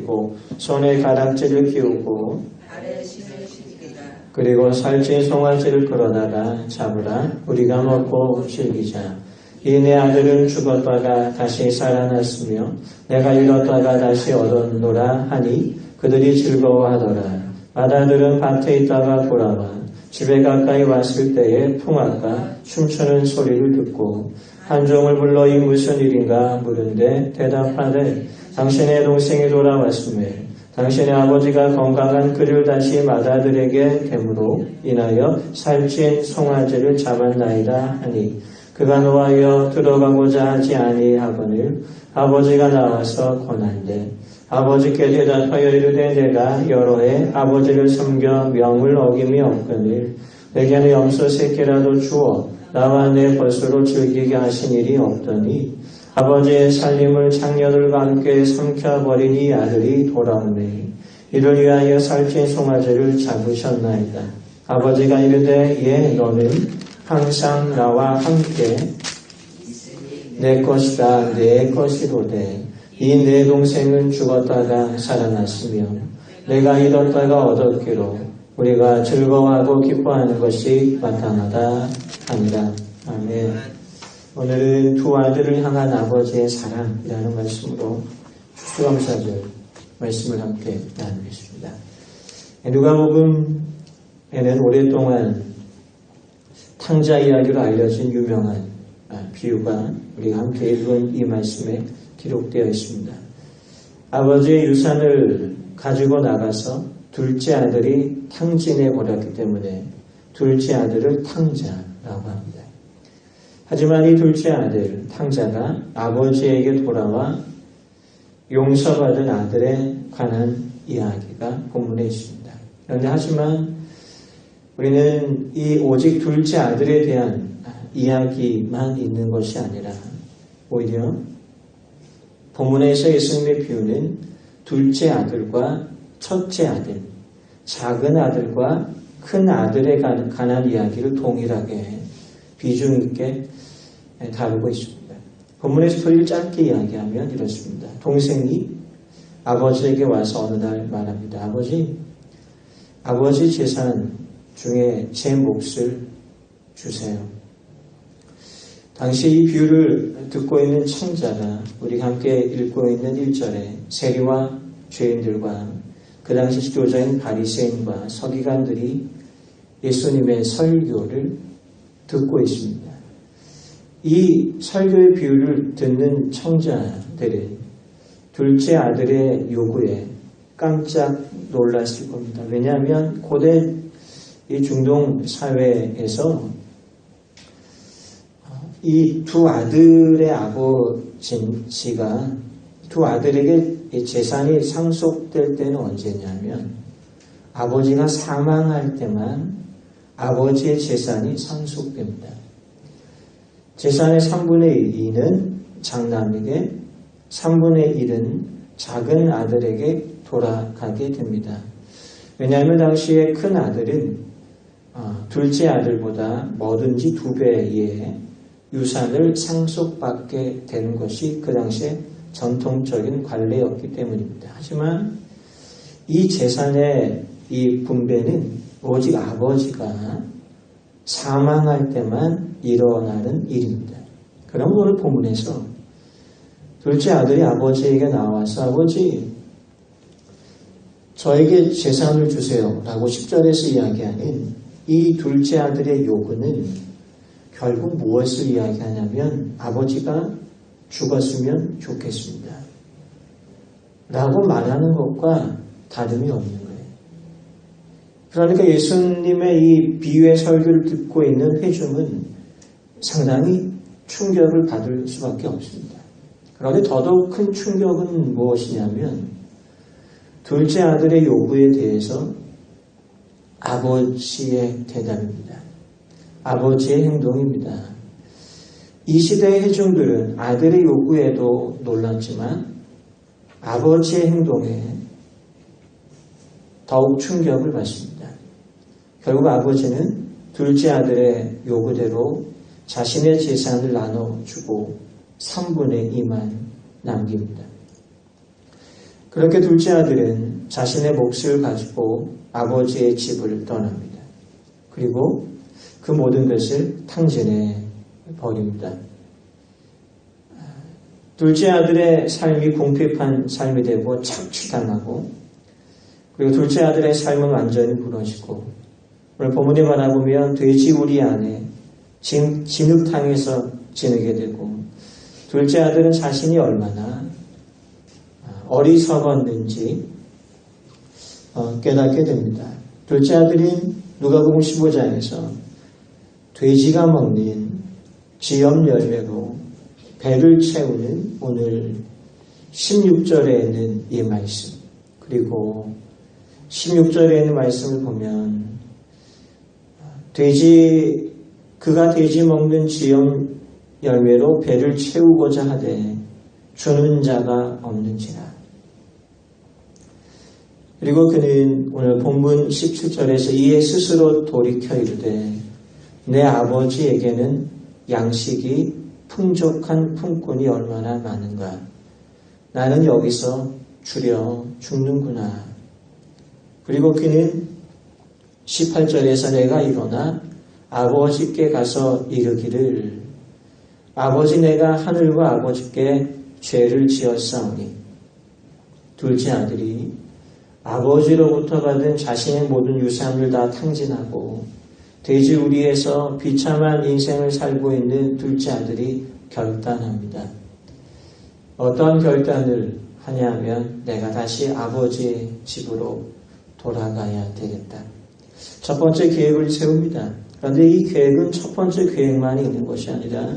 그리고 손에 가락지를 끼우고 그리고 살찐 송아지를 끌어다가 잡으라. 우리가 먹고 즐기자. 이 내 아들은 죽었다가 다시 살아났으며 내가 잃었다가 다시 얻었노라 하니 그들이 즐거워하더라. 맏아들은 밭에 있다가 돌아와 집에 가까이 왔을 때에 풍악과 춤추는 소리를 듣고 한 종을 불러 이 무슨 일인가 물은데 대답하되 당신의 동생이 돌아왔으며 당신의 아버지가 건강한 그를 다시 맏아들에게 됨으로 인하여 살찐 송아지를 잡았나이다 하니 그가 노하여 들어가고자 하지 아니하거늘 아버지가 나와서 권한대 아버지께 대답하여 이르되 내가 여러 해 아버지를 섬겨 명을 어김이 없거늘 내게는 염소 새끼라도 주어 나와 내 벗으로 즐기게 하신 일이 없더니 아버지의 살림을 장녀들과 함께 삼켜버린 이 아들이 돌아오네. 이를 위하여 살찐 송아지를 잡으셨나이다. 아버지가 이르되 예 너는 항상 나와 함께 내 것이다 내 것이로되 이 내 동생은 죽었다가 살아났으며 내가 잃었다가 얻었기로 우리가 즐거워하고 기뻐하는 것이 마땅하다 하니라. 아멘. 오늘은 두 아들을 향한 아버지의 사랑이라는 말씀으로 추수감사절 말씀을 함께 나누겠습니다. 누가복음에는 오랫동안 탕자 이야기로 알려진 유명한 비유가 우리가 함께 읽은 이 말씀에 기록되어 있습니다. 아버지의 유산을 가지고 나가서 둘째 아들이 탕진해 버렸기 때문에 둘째 아들을 탕자라고 합니다. 하지만 이 둘째 아들 탕자가 아버지에게 돌아와 용서받은 아들에 관한 이야기가 본문에 있습니다. 그런데 하지만 우리는 이 오직 둘째 아들에 대한 이야기만 있는 것이 아니라 오히려 본문에서 예수님의 비유는 둘째 아들과 첫째 아들, 작은 아들과 큰 아들에 관한 이야기를 동일하게 비중 있게 다루고 있습니다. 본문의 스토리를 짧게 이야기하면 이렇습니다. 동생이 아버지에게 와서 어느 날 말합니다. 아버지 재산 중에 제 몫을 주세요. 당시 이 비유를 듣고 있는 청자가 우리가 함께 읽고 있는 1절에 세리와 죄인들과 그 당시 지도자인 바리새인과 서기관들이 예수님의 설교를 듣고 있습니다. 이 설교의 비유를 듣는 청자들은 둘째 아들의 요구에 깜짝 놀랐을 겁니다. 왜냐하면 고대 이 중동 사회에서 이 두 아들의 아버지가 두 아들에게 재산이 상속될 때는 언제냐면 아버지가 사망할 때만 아버지의 재산이 상속됩니다. 재산의 3분의 2는 장남에게 3분의 1은 작은 아들에게 돌아가게 됩니다. 왜냐하면 당시에 큰 아들은 둘째 아들보다 뭐든지 2배의 유산을 상속받게 되는 것이 그 당시에 전통적인 관례였기 때문입니다. 하지만 이 재산의 이 분배는 오직 아버지가 사망할 때만 일어나는 일입니다. 그럼 오늘 본문에서 둘째 아들이 아버지에게 나와서 아버지 저에게 재산을 주세요 라고 10절에서 이야기하는 이 둘째 아들의 요구는 결국 무엇을 이야기하냐면 아버지가 죽었으면 좋겠습니다 라고 말하는 것과 다름이 없는 거예요. 그러니까 예수님의 이 비유의 설교를 듣고 있는 회중은 상당히 충격을 받을 수밖에 없습니다. 그런데 더더욱 큰 충격은 무엇이냐면 둘째 아들의 요구에 대해서 아버지의 대답입니다. 아버지의 행동입니다. 이 시대의 회중들은 아들의 요구에도 놀랐지만 아버지의 행동에 더욱 충격을 받습니다. 결국 아버지는 둘째 아들의 요구대로 자신의 재산을 나눠주고 3분의 2만 남깁니다. 그렇게 둘째 아들은 자신의 몫을 가지고 아버지의 집을 떠납니다. 그리고 그 모든 것을 탕진해 버립니다. 둘째 아들의 삶이 궁핍한 삶이 되고 착취당하고, 그리고 둘째 아들의 삶은 완전히 무너지고, 오늘 본문에 말해보면 돼지 우리 안에 진흙탕에서 지내게 되고, 둘째 아들은 자신이 얼마나 어리석었는지 깨닫게 됩니다. 둘째 아들인 누가복음 15장에서 돼지가 먹는 지염 열매로 배를 채우는 오늘 16절에 있는 이 말씀, 그리고 16절에 있는 말씀을 보면 그가 돼지 먹는 지염 열매로 배를 채우고자 하되 주는 자가 없는지라. 그리고 그는 오늘 본문 17절에서 이에 스스로 돌이켜 이르되 내 아버지에게는 양식이 풍족한 품꾼이 얼마나 많은가. 나는 여기서 주려 죽는구나. 그리고 그는 18절에서 내가 일어나 아버지께 가서 이르기를 아버지 내가 하늘과 아버지께 죄를 지었사오니. 둘째 아들이 아버지로부터 받은 자신의 모든 유산을 다 탕진하고 돼지 우리에서 비참한 인생을 살고 있는 둘째 아들이 결단합니다. 어떤 결단을 하냐면 내가 다시 아버지의 집으로 돌아가야 되겠다. 첫 번째 계획을 세웁니다. 그런데 이 계획은 첫 번째 계획만이 있는 것이 아니라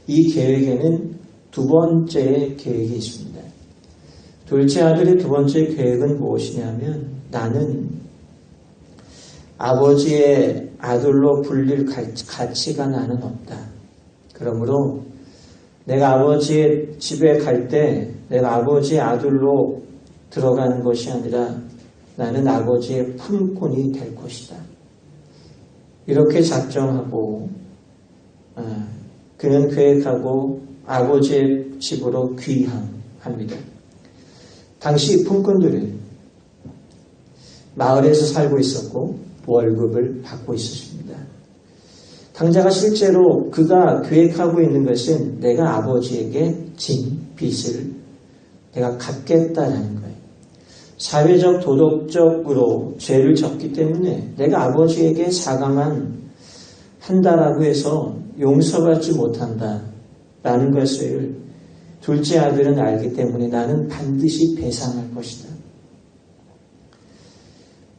이 계획에는 두 번째의 계획이 있습니다. 둘째 아들의 두 번째 계획은 무엇이냐면 나는 아버지의 아들로 불릴 가치가 나는 없다. 그러므로 내가 아버지의 집에 갈 때 내가 아버지의 아들로 들어가는 것이 아니라 나는 아버지의 품꾼이 될 것이다. 이렇게 작정하고 그는 계획하고 아버지의 집으로 귀향합니다. 당시 품꾼들은 마을에서 살고 있었고 월급을 받고 있었습니다. 탕자가 실제로 그가 계획하고 있는 것은 내가 아버지에게 진 빚을 내가 갚겠다라는 거예요. 사회적 도덕적으로 죄를 졌기 때문에 내가 아버지에게 사과만 한다라고 해서 용서받지 못한다라는 것을 둘째 아들은 알기 때문에 나는 반드시 배상할 것이다.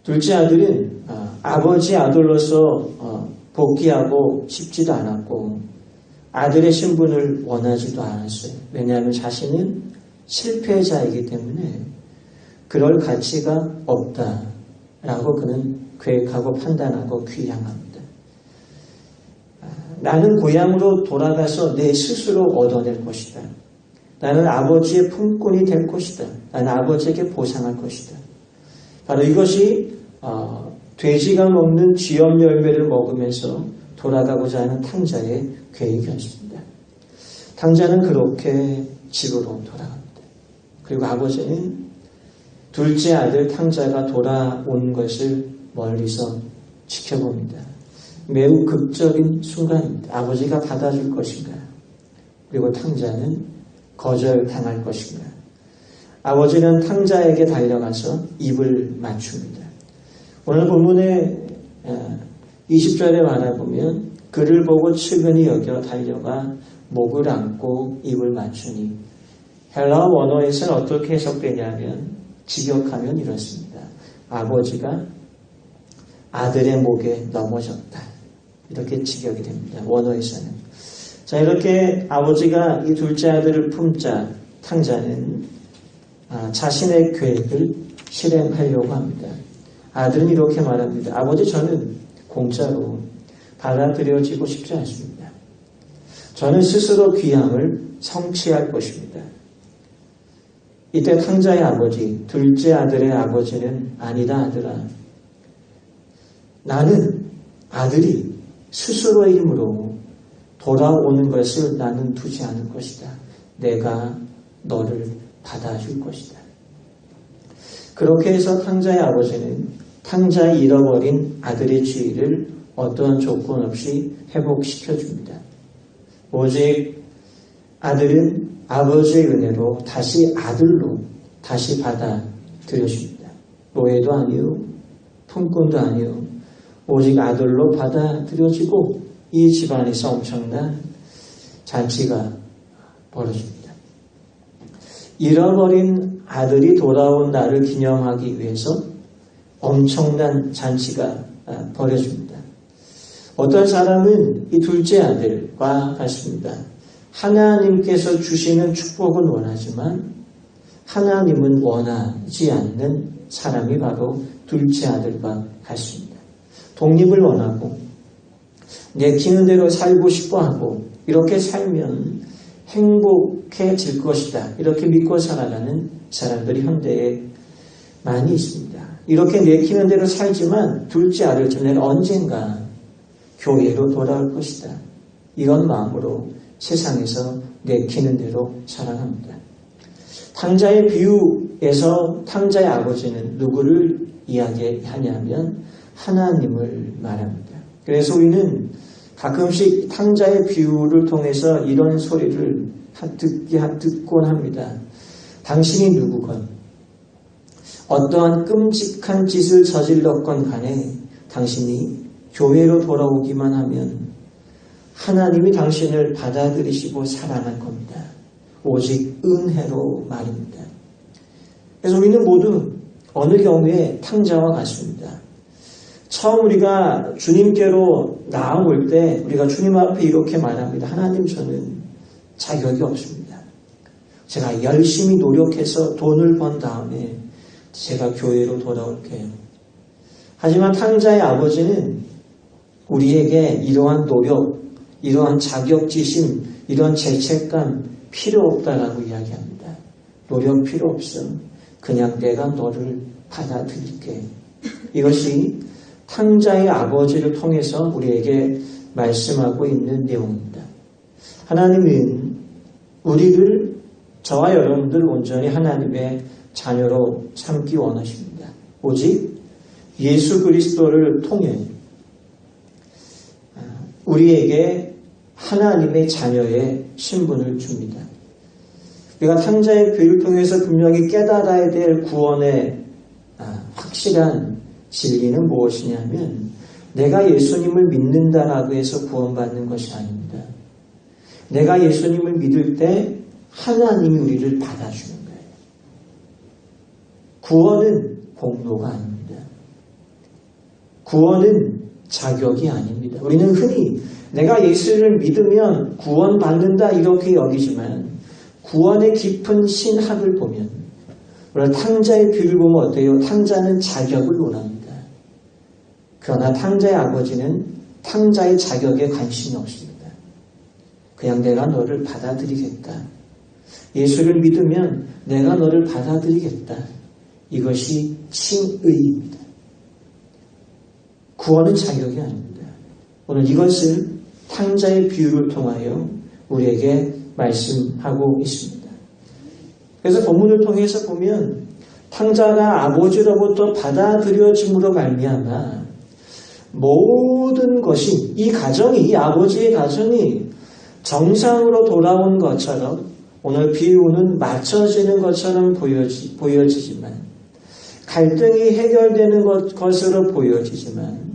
둘째 아들은 아버지 아들로서 복귀하고 싶지도 않았고 아들의 신분을 원하지도 않았어요. 왜냐하면 자신은 실패자이기 때문에 그럴 가치가 없다라고 그는 계획하고 판단하고 귀향합니다. 나는 고향으로 돌아가서 내 스스로 얻어낼 것이다. 나는 아버지의 품꾼이 될 것이다. 나는 아버지에게 보상할 것이다. 바로 이것이 돼지가 먹는 쥐염 열매를 먹으면서 돌아가고자 하는 탕자의 계획이었습니다. 탕자는 그렇게 집으로 돌아갑니다. 그리고 아버지는 둘째 아들 탕자가 돌아온 것을 멀리서 지켜봅니다. 매우 극적인 순간입니다. 아버지가 받아줄 것인가? 그리고 탕자는 거절당할 것인가? 아버지는 탕자에게 달려가서 입을 맞춥니다. 오늘 본문의 20절에 말해보면 그를 보고 측은히 여겨 달려가 목을 안고 입을 맞추니 헬라어 원어에서는 어떻게 해석되냐면 직역하면 이렇습니다. 아버지가 아들의 목에 넘어졌다. 이렇게 직역이 됩니다. 원어에서는. 자, 이렇게 아버지가 이 둘째 아들을 품자 탕자는 자신의 계획을 실행하려고 합니다. 아들은 이렇게 말합니다. 아버지, 저는 공짜로 받아들여지고 싶지 않습니다. 저는 스스로 귀함을 성취할 것입니다. 이때 탕자의 아버지, 둘째 아들의 아버지는 아니다 아들아. 나는 아들이 스스로의 힘으로 돌아오는 것을 나는 두지 않을 것이다. 내가 너를 받아줄 것이다. 그렇게 해서 탕자의 아버지는 탕자의 잃어버린 아들의 지위를 어떠한 조건 없이 회복시켜줍니다. 오직 아들은 아버지의 은혜로 다시 아들로 다시 받아들여줍니다. 노예도 아니요, 품꾼도 아니요, 오직 아들로 받아들여지고 이 집안에서 엄청난 잔치가 벌어집니다. 잃어버린 아들이 돌아온 날을 기념하기 위해서 엄청난 잔치가 벌어집니다. 어떤 사람은 이 둘째 아들과 같습니다. 하나님께서 주시는 축복은 원하지만 하나님은 원하지 않는 사람이 바로 둘째 아들과 같습니다. 독립을 원하고 내키는 대로 살고 싶어하고 이렇게 살면 행복해질 것이다. 이렇게 믿고 살아가는 사람들이 현대에 많이 있습니다. 이렇게 내키는 대로 살지만 둘째 아들쯤 내가 언젠가 교회로 돌아올 것이다. 이런 마음으로 세상에서 내키는 대로 살아갑니다. 탕자의 비유에서 탕자의 아버지는 누구를 이야기하냐면 하나님을 말합니다. 그래서 우리는 가끔씩 탕자의 비유를 통해서 이런 소리를 듣곤 합니다. 당신이 누구건 어떠한 끔찍한 짓을 저질렀건 간에 당신이 교회로 돌아오기만 하면 하나님이 당신을 받아들이시고 사랑할 겁니다. 오직 은혜로 말입니다. 그래서 우리는 모두 어느 경우에 탕자와 같습니다. 처음 우리가 주님께로 나아올 때 우리가 주님 앞에 이렇게 말합니다. 하나님, 저는 자격이 없습니다. 제가 열심히 노력해서 돈을 번 다음에 제가 교회로 돌아올게요. 하지만 탕자의 아버지는 우리에게 이러한 노력, 이러한 자격지심, 이러한 죄책감 필요 없다라고 이야기합니다. 노력 필요 없어. 그냥 내가 너를 받아들일게. 이것이 탕자의 아버지를 통해서 우리에게 말씀하고 있는 내용입니다. 하나님은 우리를, 저와 여러분들 온전히 하나님의 자녀로 삼기 원하십니다. 오직 예수 그리스도를 통해 우리에게 하나님의 자녀의 신분을 줍니다. 우리가 탕자의 비유를 통해서 분명히 깨달아야 될 구원의 확실한 진리는 무엇이냐면 내가 예수님을 믿는다라고 해서 구원받는 것이 아닙니다. 내가 예수님을 믿을 때 하나님이 우리를 받아주는 거예요. 구원은 공로가 아닙니다. 구원은 자격이 아닙니다. 우리는 흔히 내가 예수를 믿으면 구원받는다 이렇게 여기지만 구원의 깊은 신학을 보면 오늘 탕자의 비유를 보면 어때요? 탕자는 자격을 원합니다. 그러나 탕자의 아버지는 탕자의 자격에 관심이 없습니다. 그냥 내가 너를 받아들이겠다. 예수를 믿으면 내가 너를 받아들이겠다. 이것이 칭의입니다. 구원은 자격이 아닙니다. 오늘 이것을 탕자의 비유를 통하여 우리에게 말씀하고 있습니다. 그래서 본문을 통해서 보면 탕자가 아버지로부터 받아들여짐으로 말미암아 모든 것이 이 가정이, 이 아버지의 가정이 정상으로 돌아온 것처럼 오늘 비유는 맞춰지는 것처럼 보여지지만 갈등이 해결되는 것으로 보여지지만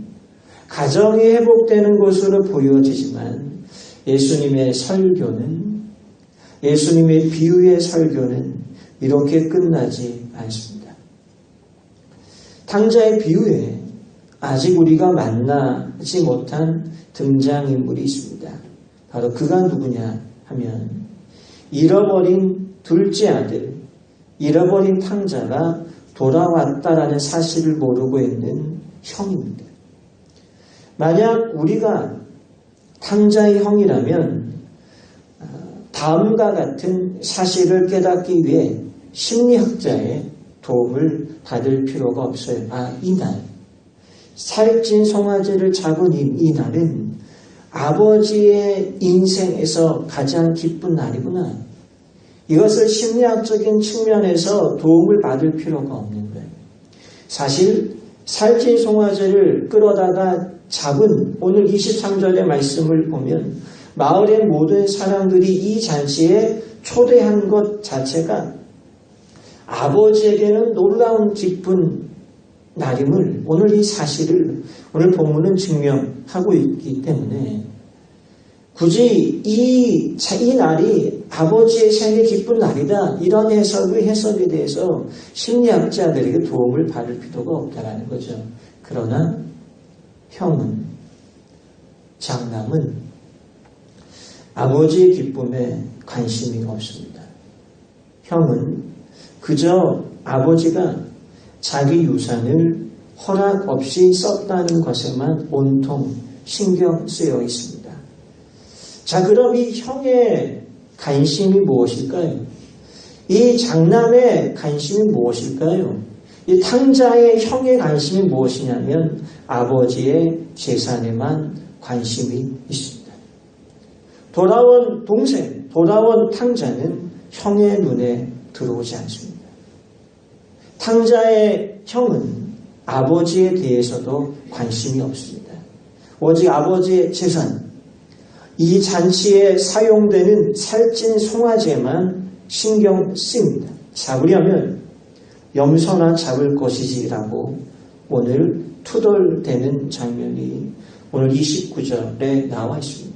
가정이 회복되는 것으로 보여지지만 예수님의 설교는, 예수님의 비유의 설교는 이렇게 끝나지 않습니다. 탕자의 비유에 아직 우리가 만나지 못한 등장인물이 있습니다. 바로 그가 누구냐 하면 잃어버린 둘째 아들, 잃어버린 탕자가 돌아왔다라는 사실을 모르고 있는 형입니다. 만약 우리가 탕자의 형이라면 다음과 같은 사실을 깨닫기 위해 심리학자의 도움을 받을 필요가 없어요. 이날 살찐 송아지를 잡은 이 날은 아버지의 인생에서 가장 기쁜 날이구나. 이것을 심리학적인 측면에서 도움을 받을 필요가 없는 거예요. 사실 살찐송아지를 끌어다가 잡은 오늘 23절의 말씀을 보면 마을의 모든 사람들이 이 잔치에 초대한 것 자체가 아버지에게는 놀라운 기쁜 날임을 오늘 이 사실을 오늘 본문은 증명하고 있기 때문에 굳이 이 날이 아버지의 생일 기쁜 날이다 이런 해석에 대해서 심리학자들에게 도움을 받을 필요가 없다는 거죠. 그러나 형은 장남은 아버지의 기쁨에 관심이 없습니다. 형은 그저 아버지가 자기 유산을 허락 없이 썼다는 것에만 온통 신경 쓰여 있습니다. 자, 그럼 이 형의 관심이 무엇일까요? 이 장남의 관심이 무엇일까요? 이 탕자의 형의 관심이 무엇이냐면 아버지의 재산에만 관심이 있습니다. 돌아온 동생, 돌아온 탕자는 형의 눈에 들어오지 않습니다. 탕자의 형은 아버지에 대해서도 관심이 없습니다. 오직 아버지의 재산, 이 잔치에 사용되는 살찐 송아지에만 신경 씁니다. 잡으려면 염소나 잡을 것이지라고 오늘 투덜대는 장면이 오늘 29절에 나와 있습니다.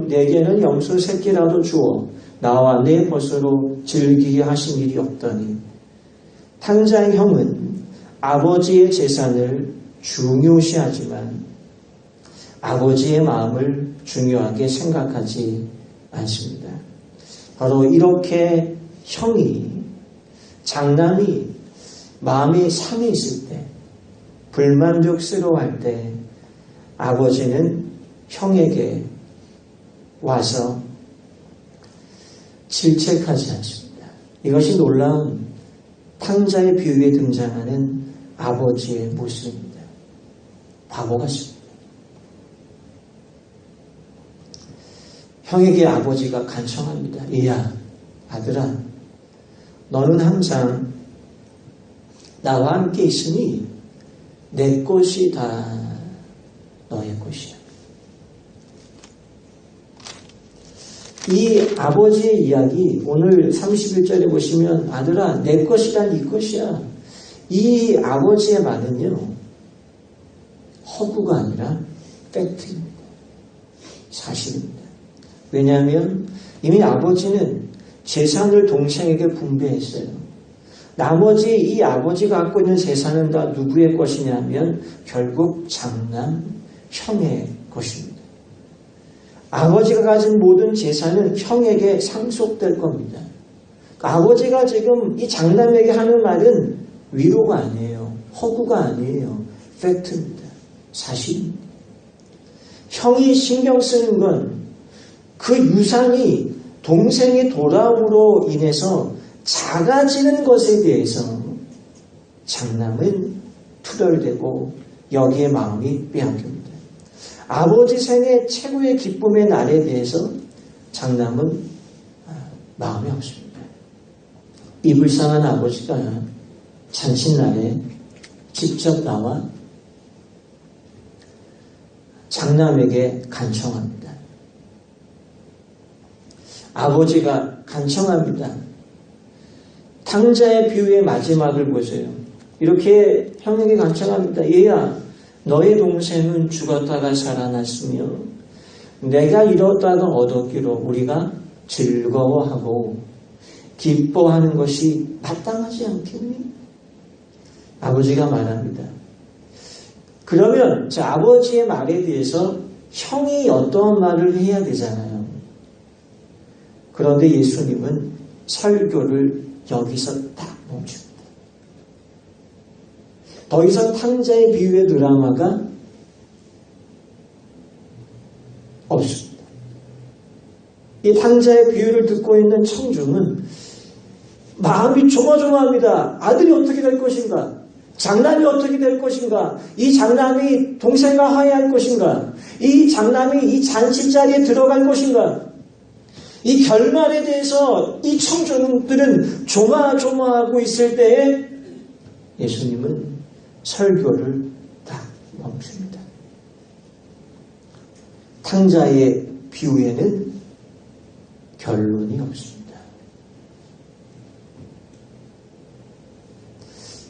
내게는 염소 새끼라도 주어 나와 내 벗으로 즐기게 하신 일이 없더니 탕자의 형은 아버지의 재산을 중요시하지만 아버지의 마음을 중요하게 생각하지 않습니다. 바로 이렇게 형이 장남이 마음이 상해 있을 때 불만족스러워할 때 아버지는 형에게 와서 질책하지 않습니다. 이것이 놀라운 탕자의 비유에 등장하는 아버지의 모습입니다. 바보 같습니다. 형에게 아버지가 간청합니다. 얘야, 아들아, 너는 항상 나와 함께 있으니 내 것이 다 너의 것이야. 이 아버지의 이야기 오늘 31절에 보시면 아들아 내 것이란 네 것이야. 이 아버지의 말은요 허구가 아니라 팩트입니다. 사실입니다. 왜냐하면 이미 아버지는 재산을 동생에게 분배했어요. 나머지 이 아버지가 갖고 있는 재산은 다 누구의 것이냐면 결국 장남 형의 것입니다. 아버지가 가진 모든 재산은 형에게 상속될 겁니다. 아버지가 지금 이 장남에게 하는 말은 위로가 아니에요. 허구가 아니에요. 팩트입니다. 사실입니다. 형이 신경 쓰는 건 그 유산이 동생이 돌아옴으로 인해서 작아지는 것에 대해서 장남은 투덜대고 여기에 마음이 빼앗깁니다. 아버지 생애 최고의 기쁨의 날에 대해서 장남은 마음이 없습니다. 이 불쌍한 아버지가 잔칫날에 직접 나와 장남에게 간청합니다. 아버지가 간청합니다. 탕자의 비유의 마지막을 보세요. 이렇게 형에게 간청합니다. 얘야, 너의 동생은 죽었다가 살아났으며 내가 잃었다가 얻었기로 우리가 즐거워하고 기뻐하는 것이 마땅하지 않겠니? 아버지가 말합니다. 그러면 저 아버지의 말에 대해서 형이 어떠한 말을 해야 되잖아요. 그런데 예수님은 설교를 여기서 딱 멈춥니다. 더 이상 탕자의 비유의 드라마가 없습니다. 이 탕자의 비유를 듣고 있는 청중은 마음이 조마조마합니다. 아들이 어떻게 될 것인가? 장남이 어떻게 될 것인가? 이 장남이 동생과 화해할 것인가? 이 장남이 이 잔치 자리에 들어갈 것인가? 이 결말에 대해서 이 청중들은 조마조마하고 있을 때에 예수님은 설교를 딱 멈춥니다. 탕자의 비유에는 결론이 없습니다.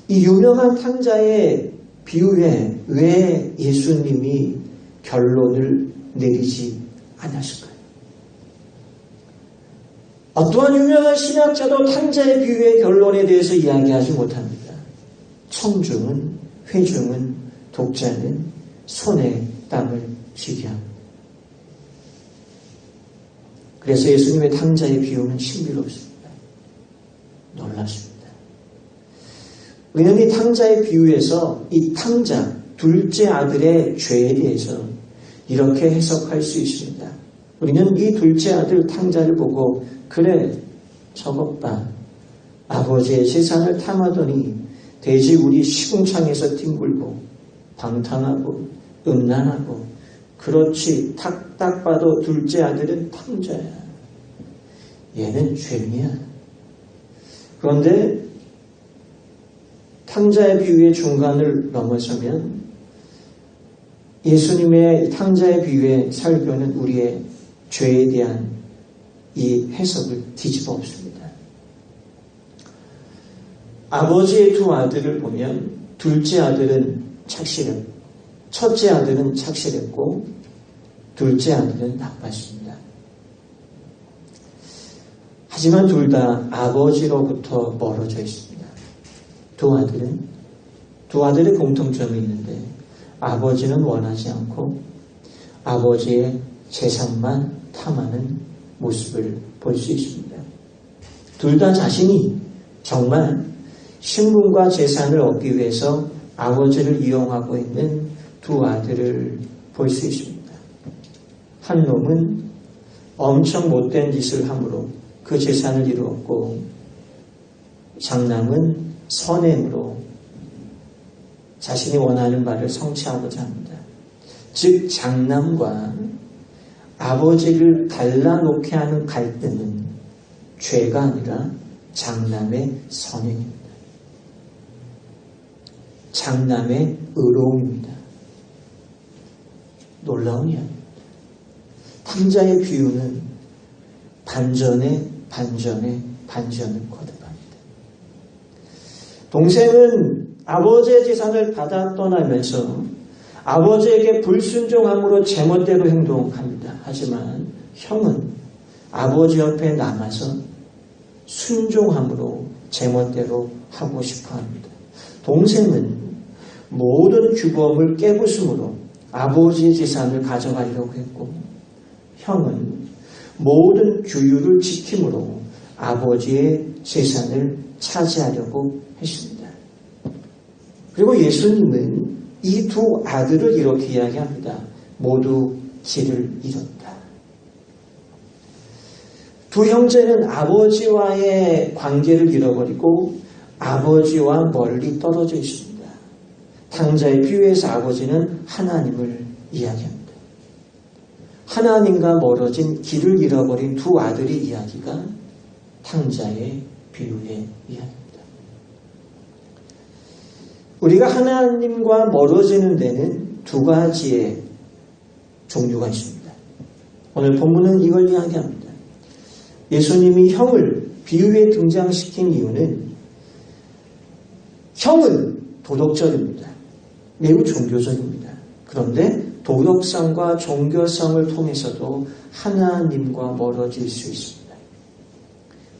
이 유명한 탕자의 비유에 왜 예수님이 결론을 내리지 않았을까요? 어떠한 유명한 신학자도 탕자의 비유의 결론에 대해서 이야기하지 못합니다. 청중은, 회중은, 독자는 손에 땀을 쥐게 합니다. 그래서 예수님의 탕자의 비유는 신비롭습니다. 놀랍습니다. 왜냐하면 이 탕자의 비유에서 이 탕자, 둘째 아들의 죄에 대해서 이렇게 해석할 수 있습니다. 우리는 이 둘째 아들 탕자를 보고 그래 저것 봐 아버지의 재산을 탐하더니 대지 우리 시궁창에서 뒹굴고 방탕하고 음란하고 그렇지 딱 봐도 둘째 아들은 탕자야. 얘는 죄인이야. 그런데 탕자의 비유의 중간을 넘어서면 예수님의 탕자의 비유의 설교는 우리의 죄에 대한 이 해석을 뒤집어 엎습니다. 아버지의 두 아들을 보면 둘째 아들은 착실했고 첫째 아들은 착실했고 둘째 아들은 나빴습니다. 하지만 둘 다 아버지로부터 멀어져 있습니다. 두 아들의 공통점이 있는데 아버지는 원하지 않고 아버지의 재산만 탐하는 모습을 볼 수 있습니다. 둘 다 자신이 정말 신분과 재산을 얻기 위해서 아버지를 이용하고 있는 두 아들을 볼 수 있습니다. 한 놈은 엄청 못된 짓을 함으로 그 재산을 이루었고 장남은 선행으로 자신이 원하는 바를 성취하고자 합니다. 즉 장남과 아버지를 갈라놓게 하는 갈등은 죄가 아니라 장남의 선행입니다. 장남의 의로움입니다. 놀라운 이야기입니다. 탕자의 비유는 반전에 반전을 거듭합니다. 동생은 아버지의 재산을 받아 떠나면서 아버지에게 불순종함으로 제멋대로 행동합니다. 하지만 형은 아버지 옆에 남아서 순종함으로 제멋대로 하고 싶어합니다. 동생은 모든 규범을 깨부숨으로 아버지의 재산을 가져가려고 했고 형은 모든 규율을 지킴으로 아버지의 재산을 차지하려고 했습니다. 그리고 예수님은 이 두 아들을 이렇게 이야기합니다. 모두 길을 잃었다. 두 형제는 아버지와의 관계를 잃어버리고 아버지와 멀리 떨어져 있습니다. 탕자의 비유에서 아버지는 하나님을 이야기합니다. 하나님과 멀어진 길을 잃어버린 두 아들의 이야기가 탕자의 비유의 이야기입니다. 우리가 하나님과 멀어지는 데는 두 가지의 종류가 있습니다. 오늘 본문은 이걸 이야기합니다. 예수님이 형을 비유에 등장시킨 이유는 형은 도덕적입니다. 매우 종교적입니다. 그런데 도덕성과 종교성을 통해서도 하나님과 멀어질 수 있습니다.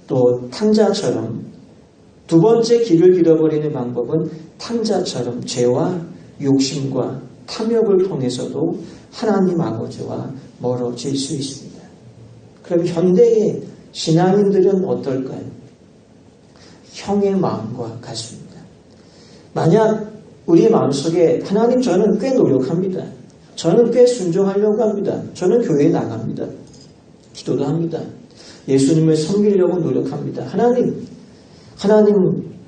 또 탕자처럼 두 번째 길을 잃어버리는 방법은 탕자처럼 죄와 욕심과 탐욕을 통해서도 하나님 아버지와 멀어질 수 있습니다. 그럼 현대의 신앙인들은 어떨까요? 형의 마음과 같습니다. 만약 우리 마음속에 하나님 저는 꽤 노력합니다. 저는 꽤 순종하려고 합니다. 저는 교회에 나갑니다. 기도도 합니다. 예수님을 섬기려고 노력합니다. 하나님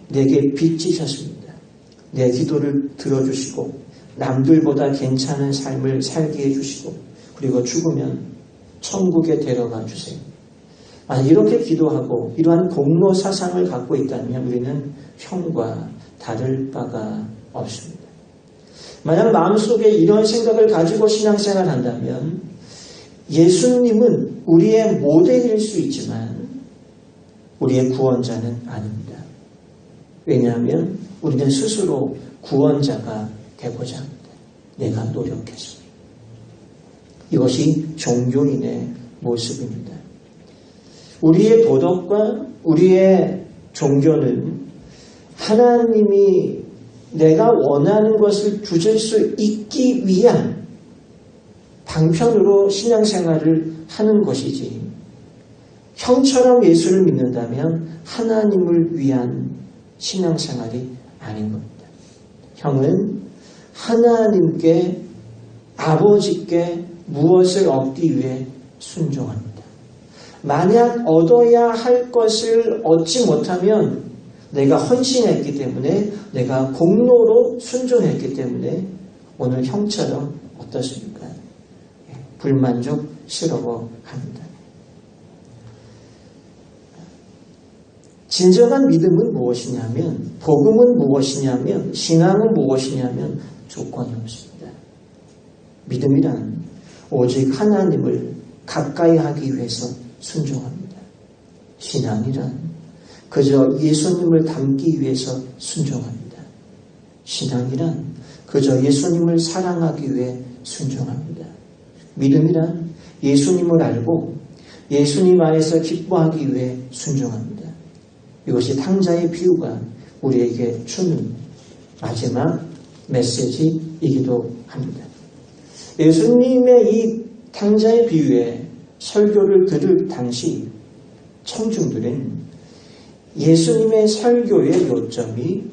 내게 빚지셨습니다. 내 기도를 들어주시고 남들보다 괜찮은 삶을 살게 해주시고 그리고 죽으면 천국에 데려가 주세요. 이렇게 기도하고 이러한 공로 사상을 갖고 있다면 우리는 형과 다를 바가 없습니다. 만약 마음속에 이런 생각을 가지고 신앙생활을 한다면 예수님은 우리의 모델일 수 있지만 우리의 구원자는 아닙니다. 왜냐하면 우리는 스스로 구원자가 되고자 합니다. 내가 노력해서. 이것이 종교인의 모습입니다. 우리의 도덕과 우리의 종교는 하나님이 내가 원하는 것을 주실 수 있기 위한 방편으로 신앙생활을 하는 것이지, 형처럼 예수를 믿는다면 하나님을 위한 신앙생활이 아닌 겁니다. 형은 하나님께, 아버지께 무엇을 얻기 위해 순종합니다. 만약 얻어야 할 것을 얻지 못하면 내가 헌신했기 때문에, 내가 공로로 순종했기 때문에 오늘 형처럼 어떻습니까? 불만족스러워합니다. 진정한 믿음은 무엇이냐면, 복음은 무엇이냐면, 신앙은 무엇이냐면 조건이 없습니다. 믿음이란 오직 하나님을 가까이 하기 위해서 순종합니다. 신앙이란 그저 예수님을 닮기 위해서 순종합니다. 신앙이란 그저 예수님을 사랑하기 위해 순종합니다. 믿음이란 예수님을 알고 예수님 안에서 기뻐하기 위해 순종합니다. 이것이 탕자의 비유가 우리에게 주는 마지막 메시지이기도 합니다. 예수님의 이 탕자의 비유에 설교를 들을 당시 청중들은 예수님의 설교의 요점이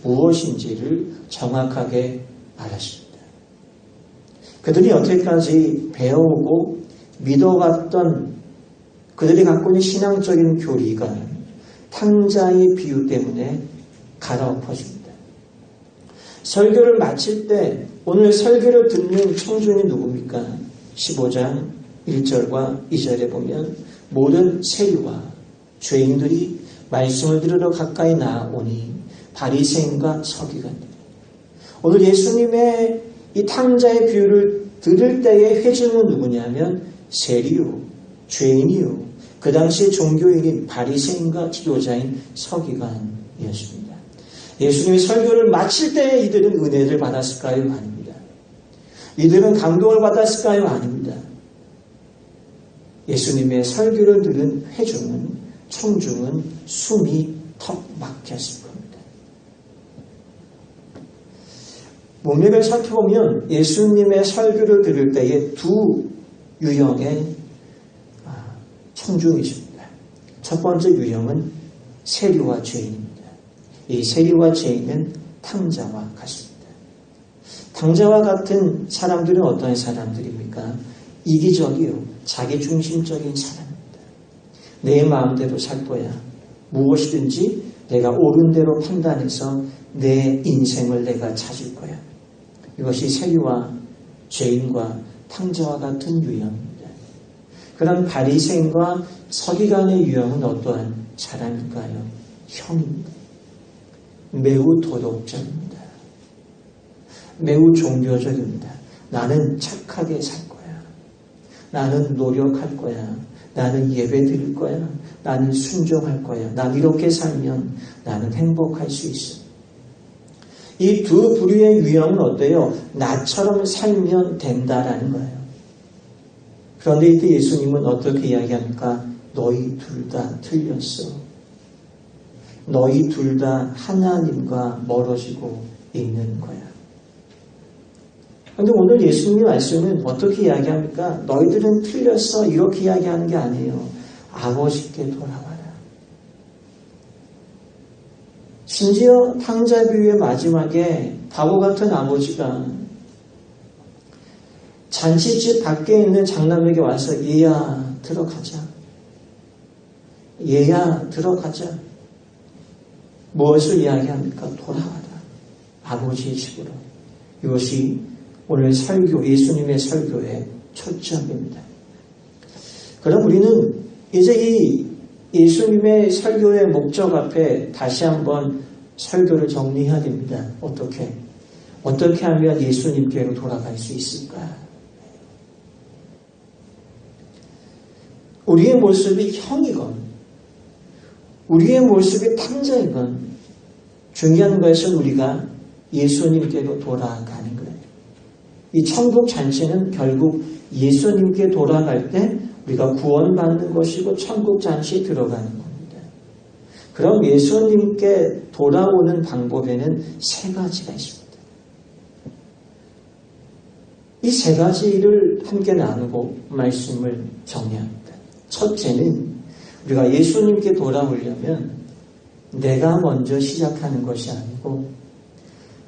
무엇인지를 정확하게 알았습니다. 그들이 여태까지 배워오고 믿어왔던 그들이 갖고 있는 신앙적인 교리가 탕자의 비유 때문에 갈아엎어집니다. 설교를 마칠 때 오늘 설교를 듣는 청중이 누굽니까? 15장 1절과 2절에 보면 모든 세리와 죄인들이 말씀을 들으러 가까이 나아오니 바리새인과 서기관들. 오늘 예수님의 이 탕자의 비유를 들을 때의 회중은 누구냐면 세리요, 죄인이요, 그 당시 종교인인 바리새인과 지도자인 서기관이었습니다. 예수님이 설교를 마칠 때 이들은 은혜를 받았을까요? 아닙니다. 이들은 감동을 받았을까요? 아닙니다. 예수님의 설교를 들은 회중은, 청중은 숨이 턱 막혔을 겁니다. 문맥을 살펴보면 예수님의 설교를 들을 때에 두 유형의 청중이 있습니다. 첫 번째 유형은 세리와 죄인입니다. 이 세리와 죄인은 탕자와 같습니다. 탕자와 같은 사람들은 어떤 사람들입니까? 이기적이요, 자기중심적인 사람입니다. 내 마음대로 살 거야. 무엇이든지 내가 옳은 대로 판단해서 내 인생을 내가 찾을 거야. 이것이 세리와 죄인과 탕자와 같은 유형입니다. 그런 바리새인과 서기관의 유형은 어떠한 사람일까요? 형입니다. 매우 도덕적입니다. 매우 종교적입니다. 나는 착하게 살 거야. 나는 노력할 거야. 나는 예배 드릴 거야. 나는 순종할 거야. 난 이렇게 살면 나는 행복할 수 있어. 이 두 부류의 유형은 어때요? 나처럼 살면 된다라는 거예요. 그런데 이때 예수님은 어떻게 이야기합니까? 너희 둘 다 틀렸어. 너희 둘 다 하나님과 멀어지고 있는 거야. 그런데 오늘 예수님의 말씀은 어떻게 이야기합니까? 너희들은 틀렸어. 이렇게 이야기하는 게 아니에요. 아버지께 돌아와라. 심지어 탕자 비유의 마지막에 바보 같은 아버지가 잔치집 밖에 있는 장남에게 와서 얘야 들어가자. 얘야 들어가자. 무엇을 이야기합니까? 돌아와라. 아버지의 집으로. 이것이 오늘 설교, 예수님의 설교의 초점입니다. 그럼 우리는 이제 이 예수님의 설교의 목적 앞에 다시 한번 설교를 정리해야 됩니다. 어떻게 하면 예수님께로 돌아갈 수 있을까? 우리의 모습이 형이건 우리의 모습이 탕자이건 중요한 것은 우리가 예수님께로 돌아가는 거예요. 이 천국 잔치는 결국 예수님께 돌아갈 때 우리가 구원받는 것이고 천국 잔치에 들어가는 겁니다. 그럼 예수님께 돌아오는 방법에는 세 가지가 있습니다. 이 세 가지를 함께 나누고 말씀을 정리합니다. 첫째는 우리가 예수님께 돌아오려면 내가 먼저 시작하는 것이 아니고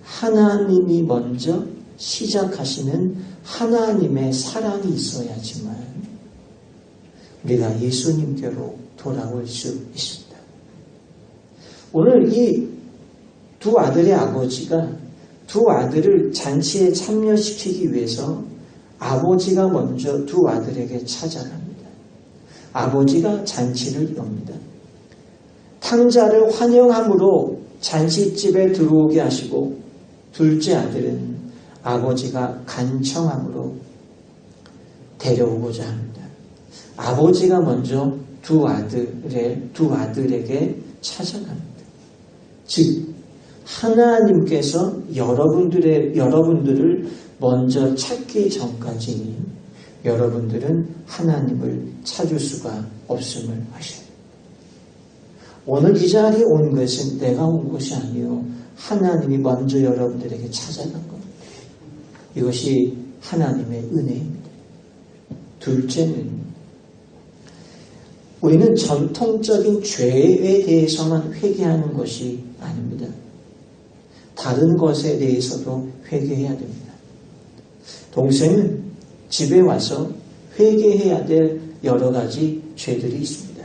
하나님이 먼저 시작하시는 하나님의 사랑이 있어야지만 우리가 예수님께로 돌아올 수 있습니다. 오늘 이 두 아들의 아버지가 두 아들을 잔치에 참여시키기 위해서 아버지가 먼저 두 아들에게 찾아갑니다. 아버지가 잔치를 엽니다. 탕자를 환영함으로 잔치집에 들어오게 하시고 둘째 아들은 아버지가 간청함으로 데려오고자 합니다. 아버지가 먼저 두 아들에게 찾아갑니다. 즉 하나님께서 여러분들을 먼저 찾기 전까지 여러분들은 하나님을 찾을 수가 없음을 아셔요. 오늘 이 자리에 온 것은 내가 온 것이 아니요 하나님이 먼저 여러분들에게 찾아간 겁니다. 이것이 하나님의 은혜입니다. 둘째는 우리는 전통적인 죄에 대해서만 회개하는 것이 아닙니다. 다른 것에 대해서도 회개해야 됩니다. 동생은 집에 와서 회개해야 될 여러 가지 죄들이 있습니다.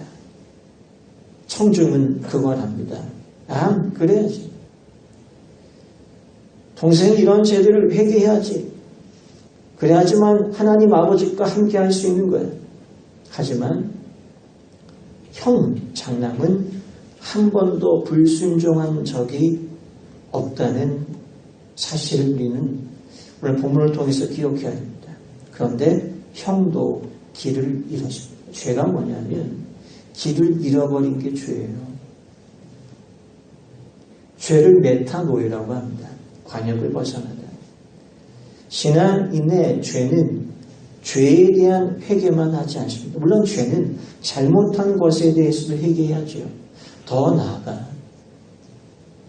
청중은 그걸 합니다. 그래야지. 동생이 이런 죄들을 회개해야지. 그래야지만 하나님 아버지과 함께 할 수 있는 거예요. 하지만 형, 장남은 한 번도 불순종한 적이 없다는 사실을 우리는 오늘 본문을 통해서 기억해야 됩니다. 그런데 형도 길을 잃었습니다. 죄가 뭐냐면 길을 잃어버린 게 죄예요. 죄를 메타노이라고 합니다. 관역을 벗어나다. 신앙인의 죄는 죄에 대한 회개만 하지 않습니다. 물론 죄는 잘못한 것에 대해서도 회개해야죠. 더 나아가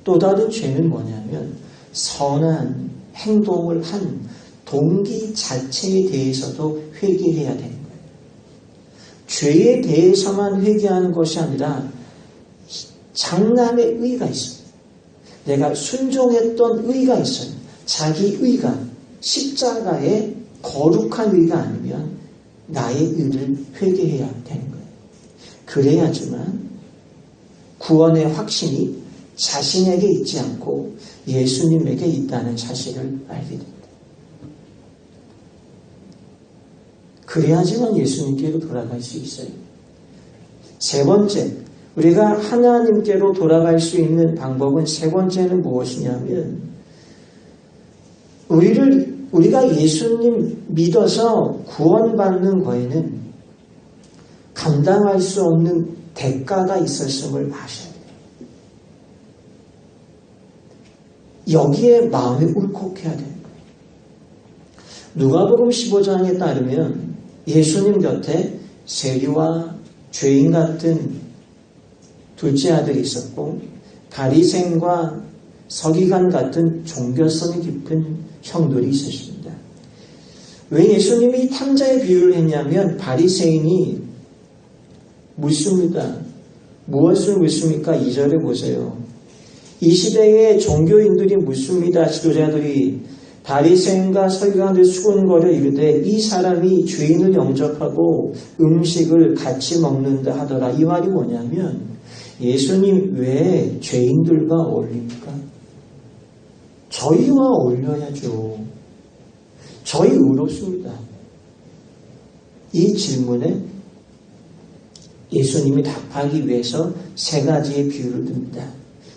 또 다른 죄는 뭐냐면 선한 행동을 한 동기 자체에 대해서도 회개해야 되는 거예요. 죄에 대해서만 회개하는 것이 아니라 장남의 의가 있어요. 내가 순종했던 의가 있어요. 자기 의가 십자가의 거룩한 의가 아니면 나의 의를 회개해야 되는 거예요. 그래야지만 구원의 확신이 자신에게 있지 않고 예수님에게 있다는 사실을 알게 됩니다. 그래야지만 예수님께로 돌아갈 수 있어요. 세 번째, 우리가 하나님께로 돌아갈 수 있는 방법은 세 번째는 무엇이냐면 우리가 예수님 믿어서 구원받는 거에는 감당할 수 없는 대가가 있었음을 아셔야 돼요. 여기에 마음이 울컥해야 되는 거예요. 누가복음 15장에 따르면 예수님 곁에 세리와 죄인 같은 둘째 아들이 있었고 바리새인과 서기관 같은 종교성이 깊은 형들이 있었습니다. 왜 예수님이 탕자의 비유를 했냐면 바리새인이 묻습니다. 무엇을 묻습니까? 2절에 보세요. 이 시대의 종교인들이 묻습니다. 지도자들이 바리새인과 서기관들 수군거려 이르되 이 사람이 죄인을 영접하고 음식을 같이 먹는다 하더라. 이 말이 뭐냐면 예수님 왜 죄인들과 어울립니까? 저희와 어울려야죠. 저희 의롭습니다. 이 질문에 예수님이 답하기 위해서 세 가지의 비유를 듭니다.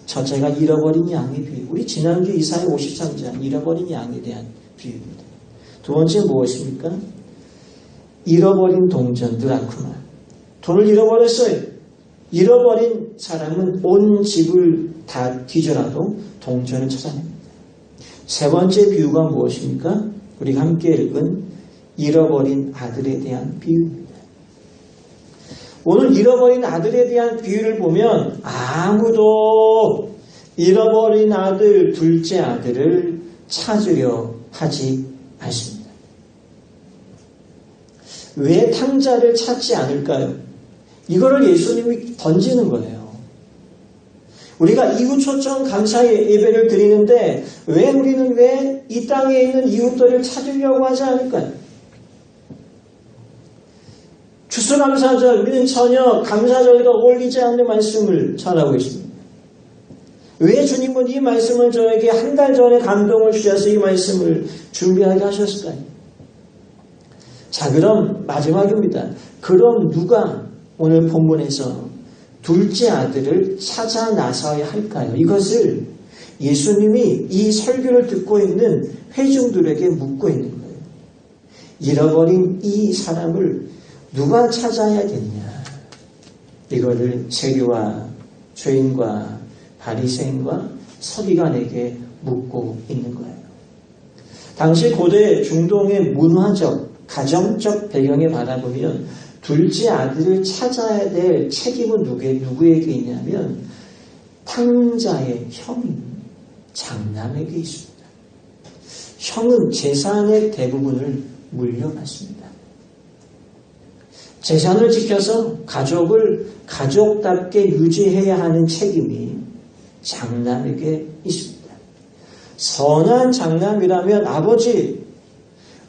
첫째가 잃어버린 양의 비유. 우리 지난주 이사야 53장 잃어버린 양에 대한 비유입니다. 두 번째 무엇입니까? 잃어버린 동전, 드라크마. 돈을 잃어버렸어요. 잃어버린 사람은 온 집을 다 뒤져라도 동전을 찾아냅니다. 세 번째 비유가 무엇입니까? 우리가 함께 읽은 잃어버린 아들에 대한 비유입니다. 오늘 잃어버린 아들에 대한 비유를 보면 아무도 잃어버린 아들, 둘째 아들을 찾으려 하지 않습니다. 왜 탕자를 찾지 않을까요? 이거를 예수님이 던지는 거예요. 우리가 이웃초청 감사 예배를 드리는데 우리는 왜 이 땅에 있는 이웃들을 찾으려고 하지 않을까요? 추수감사절, 우리는 전혀 감사절과 어울리지 않는 말씀을 전하고 있습니다. 왜 주님은 이 말씀을 저에게 한 달 전에 감동을 주셔서 이 말씀을 준비하게 하셨을까요? 자, 그럼 마지막입니다. 그럼 누가 오늘 본문에서 둘째 아들을 찾아 나서야 할까요? 이것을 예수님이 이 설교를 듣고 있는 회중들에게 묻고 있는 거예요. 잃어버린 이 사람을 누가 찾아야겠냐? 이거를 세리와 죄인과 바리새인과 서기관에게 묻고 있는 거예요. 당시 고대 중동의 문화적, 가정적 배경에 바라보면 둘째 아들을 찾아야 될 책임은 누구에게 있냐면 탕자의 형인 장남에게 있습니다. 형은 재산의 대부분을 물려받습니다. 재산을 지켜서 가족을 가족답게 유지해야 하는 책임이 장남에게 있습니다. 선한 장남이라면 아버지,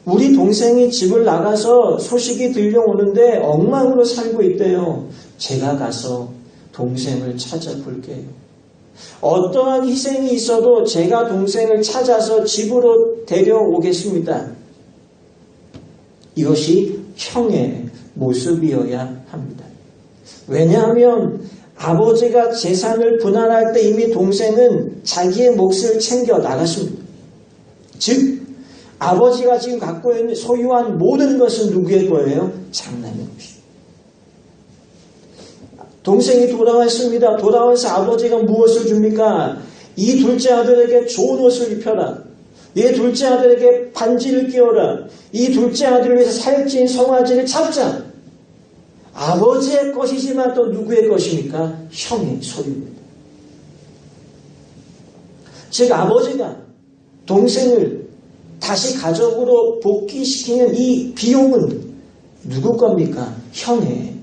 우리 동생이 집을 나가서 소식이 들려오는데 엉망으로 살고 있대요. 제가 가서 동생을 찾아볼게요. 어떠한 희생이 있어도 제가 동생을 찾아서 집으로 데려오겠습니다. 이것이 형의 모습이어야 합니다. 왜냐하면 아버지가 재산을 분할할 때 이미 동생은 자기의 몫을 챙겨 나갔습니다. 즉 아버지가 지금 갖고 있는 소유한 모든 것은 누구의 거예요? 장남의 것입니다. 동생이 돌아왔습니다. 돌아와서 아버지가 무엇을 줍니까? 이 둘째 아들에게 좋은 옷을 입혀라. 이 둘째 아들에게 반지를 끼워라. 이 둘째 아들을 위해서 살찐 송아지를 잡자. 아버지의 것이지만 또 누구의 것입니까? 형의 소유입니다. 즉 아버지가 동생을 다시 가족으로 복귀시키는 이 비용은 누구 겁니까? 형의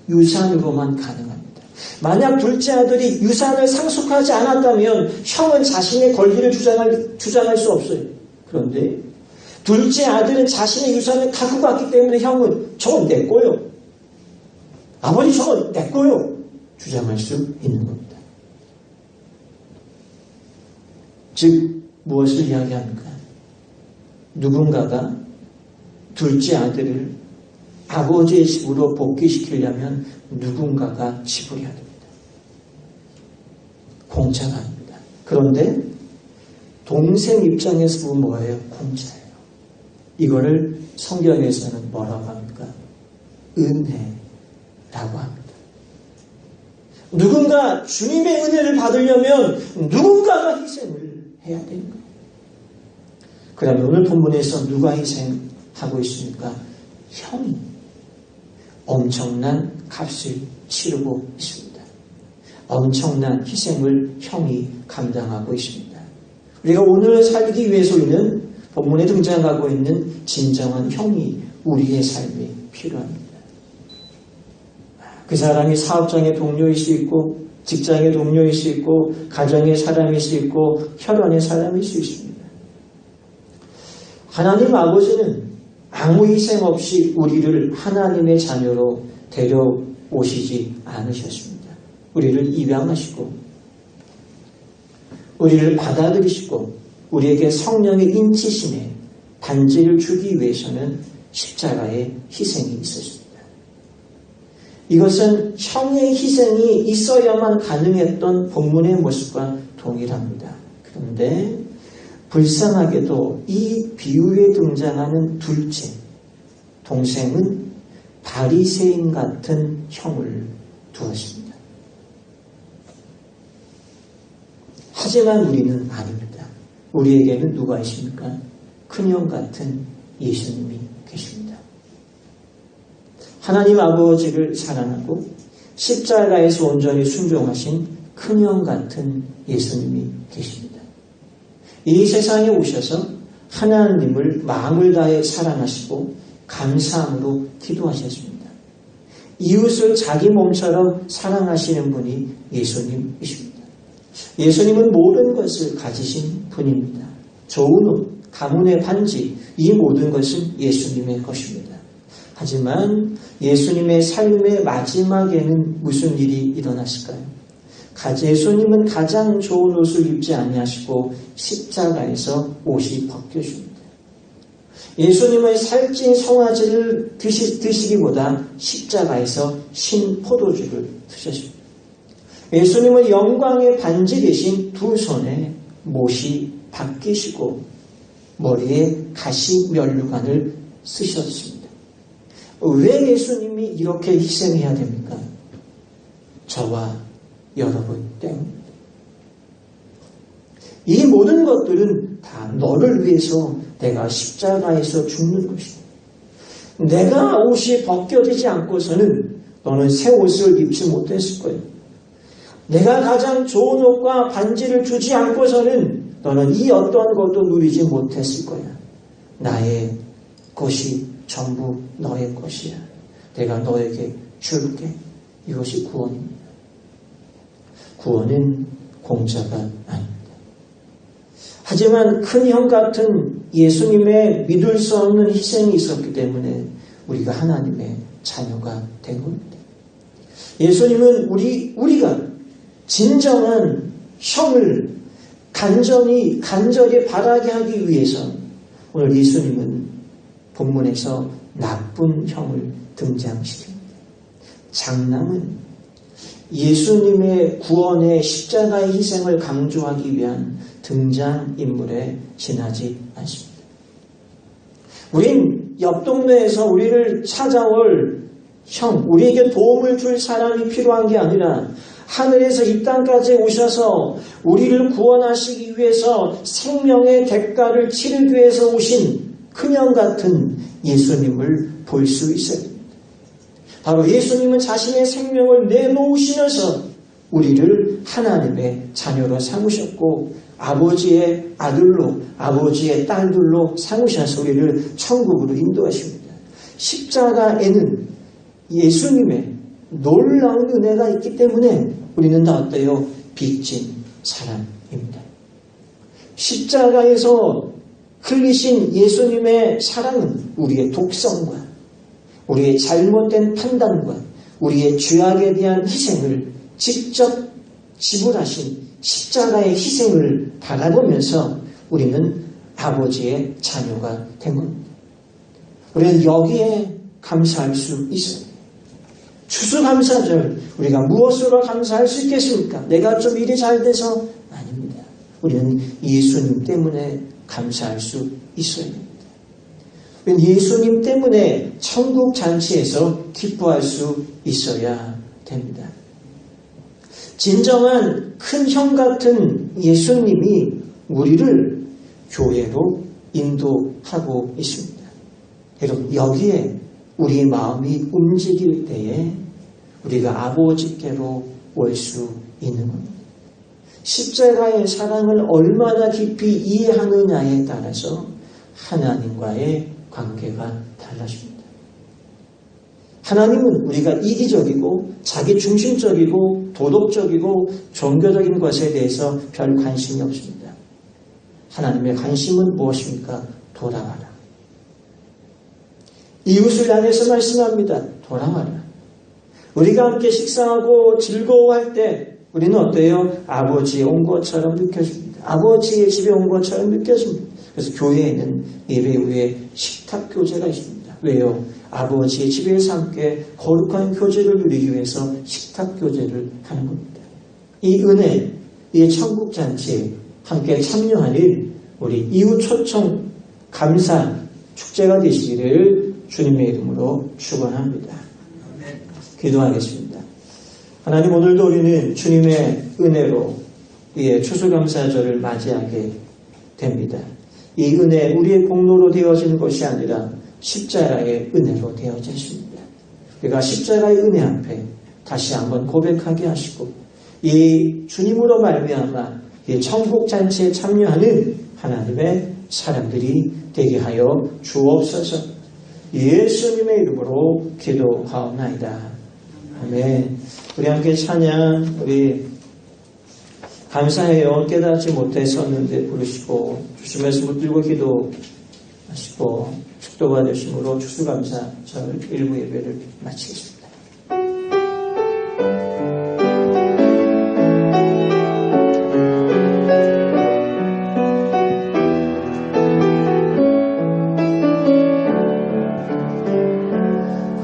유산으로만 가능합니다. 만약 둘째 아들이 유산을 상속하지 않았다면 형은 자신의 권리를 주장할 수 없어요. 그런데 둘째 아들은 자신의 유산을 갖고 갔기 때문에 형은 저건 내 거요. 아버지 저건 내 거요. 주장할 수 있는 겁니다. 즉 무엇을 이야기합니까? 누군가가 둘째 아들을 아버지의 집으로 복귀시키려면 누군가가 지불해야 됩니다. 공짜가 아닙니다. 그런데 동생 입장에서 보면 뭐예요? 공짜예요. 이거를 성경에서는 뭐라고 합니까? 은혜라고 합니다. 누군가 주님의 은혜를 받으려면 누군가가 희생을 해야 되는 거예요. 그러면 오늘 본문에서 누가 희생하고 있습니까? 형이 엄청난 값을 치르고 있습니다. 엄청난 희생을 형이 감당하고 있습니다. 우리가 오늘 살기 위해서 우리는 본문에 등장하고 있는 진정한 형이 우리의 삶에 필요합니다. 그 사람이 사업장의 동료일 수 있고 직장의 동료일 수 있고 가정의 사람일 수 있고 혈연의 사람일 수 있습니다. 하나님 아버지는 아무 희생 없이 우리를 하나님의 자녀로 데려오시지 않으셨습니다. 우리를 입양하시고 우리를 받아들이시고 우리에게 성령의 인치심에 반지를 주기 위해서는 십자가의 희생이 있었습니다. 이것은 형의 희생이 있어야만 가능했던 본문의 모습과 동일합니다. 그런데 불쌍하게도 이 비유에 등장하는 둘째, 동생은 바리새인 같은 형을 두었습니다. 하지만 우리는 아닙니다. 우리에게는 누가 있습니까? 큰형 같은 예수님이 계십니다. 하나님 아버지를 사랑하고 십자가에서 온전히 순종하신 큰형 같은 예수님이 계십니다. 이 세상에 오셔서 하나님을 마음을 다해 사랑하시고 감사함으로 기도하셨습니다. 이웃을 자기 몸처럼 사랑하시는 분이 예수님이십니다. 예수님은 모든 것을 가지신 분입니다. 좋은 옷, 가문의 반지, 이 모든 것은 예수님의 것입니다. 하지만 예수님의 삶의 마지막에는 무슨 일이 일어났을까요? 예수님은 가장 좋은 옷을 입지 아니하시고 십자가에서 옷이 벗겨집니다. 예수님의 살찐 송아지를 드시기보다 십자가에서 신 포도주를 드셨습니다. 예수님은 영광의 반지 대신 두 손에 못이 바뀌시고 머리에 가시 면류관을 쓰셨습니다. 왜 예수님이 이렇게 희생해야 됩니까? 저와 여러분 때문입니다. 이 모든 것들은 다 너를 위해서 내가 십자가에서 죽는 것입니다. 내가 옷이 벗겨지지 않고서는 너는 새 옷을 입지 못했을 거예요. 내가 가장 좋은 옷과 반지를 주지 않고서는 너는 이 어떤 것도 누리지 못했을 거야. 나의 것이 전부 너의 것이야. 내가 너에게 줄게. 이것이 구원입니다. 구원은 공짜가 아닙니다. 하지만 큰 형 같은 예수님의 믿을 수 없는 희생이 있었기 때문에 우리가 하나님의 자녀가 된 겁니다. 예수님은 우리가 진정한 형을 간절히 바라게 하기 위해서 오늘 예수님은 본문에서 나쁜 형을 등장시킵니다. 장남은 예수님의 구원의 십자가의 희생을 강조하기 위한 등장인물에 지나지 않습니다. 우린 옆 동네에서 우리를 찾아올 형, 우리에게 도움을 줄 사람이 필요한 게 아니라 하늘에서 이 땅까지 오셔서 우리를 구원하시기 위해서 생명의 대가를 치르기 위해서 오신 큰형 같은 예수님을 볼 수 있어야 됩니다. 바로 예수님은 자신의 생명을 내놓으시면서 우리를 하나님의 자녀로 삼으셨고 아버지의 아들로 아버지의 딸들로 삼으셔서 우리를 천국으로 인도하십니다. 십자가에는 예수님의 놀라운 은혜가 있기 때문에 우리는 다 어때요? 빚진 사람입니다. 십자가에서 흘리신 예수님의 사랑은 우리의 독성과 우리의 잘못된 판단과 우리의 죄악에 대한 희생을 직접 지불하신 십자가의 희생을 바라보면서 우리는 아버지의 자녀가 된 겁니다. 우리는 여기에 감사할 수 있어요. 추수감사절 우리가 무엇으로 감사할 수 있겠습니까? 내가 좀 일이 잘 돼서 아닙니다. 우리는 예수님 때문에 감사할 수 있어야 됩니다. 예수님 때문에 천국 잔치에서 기뻐할 수 있어야 됩니다. 진정한 큰 형 같은 예수님이 우리를 교회로 인도하고 있습니다. 여러분 여기에 우리의 마음이 움직일 때에 우리가 아버지께로 올 수 있는 겁니다. 십자가의 사랑을 얼마나 깊이 이해하느냐에 따라서 하나님과의 관계가 달라집니다. 하나님은 우리가 이기적이고 자기중심적이고 도덕적이고 종교적인 것에 대해서 별 관심이 없습니다. 하나님의 관심은 무엇입니까? 돌아와라. 이웃을 향해서 말씀합니다. 돌아와라. 우리가 함께 식사하고 즐거워할 때 우리는 어때요? 아버지에 온 것처럼 느껴집니다. 아버지의 집에 온 것처럼 느껴집니다. 그래서 교회에는 예배 후에 식탁 교제가 있습니다. 왜요? 아버지의 집에서 함께 거룩한 교제를 누리기 위해서 식탁 교제를 하는 겁니다. 이 은혜, 이 천국 잔치에 함께 참여하는 우리 이웃 초청 감사 축제가 되시기를 주님의 이름으로 축원합니다. 기도하겠습니다. 하나님, 오늘도 우리는 주님의 은혜로 이 추수감사절을 맞이하게 됩니다. 이 은혜, 우리의 공로로 되어지는 것이 아니라 십자가의 은혜로 되어졌습니다. 우리가 십자가의 은혜 앞에 다시 한번 고백하게 하시고 이 주님으로 말미암아 이 천국 잔치에 참여하는 하나님의 사람들이 되게 하여 주옵소서. 예수님의 이름으로 기도하옵나이다. 아멘. 우리 함께 찬양, 우리 감사해요. 깨닫지 못했었는데 부르시고 주신 말씀 붙들고 기도하시고 축도받으심으로 추수감사절 일부 예배를 마치겠습니다.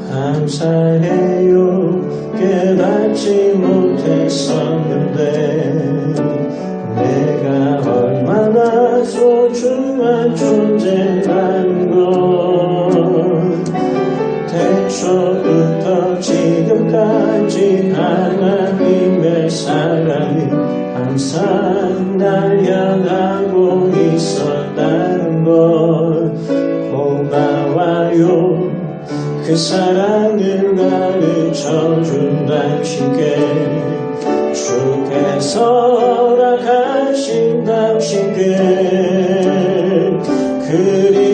감사해요. 깨닫지 못했었는데 내가 얼마나 소중한 존재라는 걸 태초부터 지금까지 하나님의 사랑이 항상 날 향하고 있었다는 걸 고마워요. 그 사랑을 가르쳐준 당신께 주께서 허락하신 당신께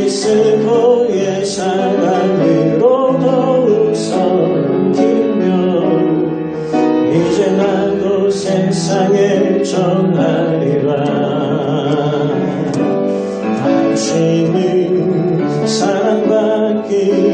그리스도의 사랑으로 더욱 섬기며 이제 나도 세상에 전하리라. 당신은 사랑받기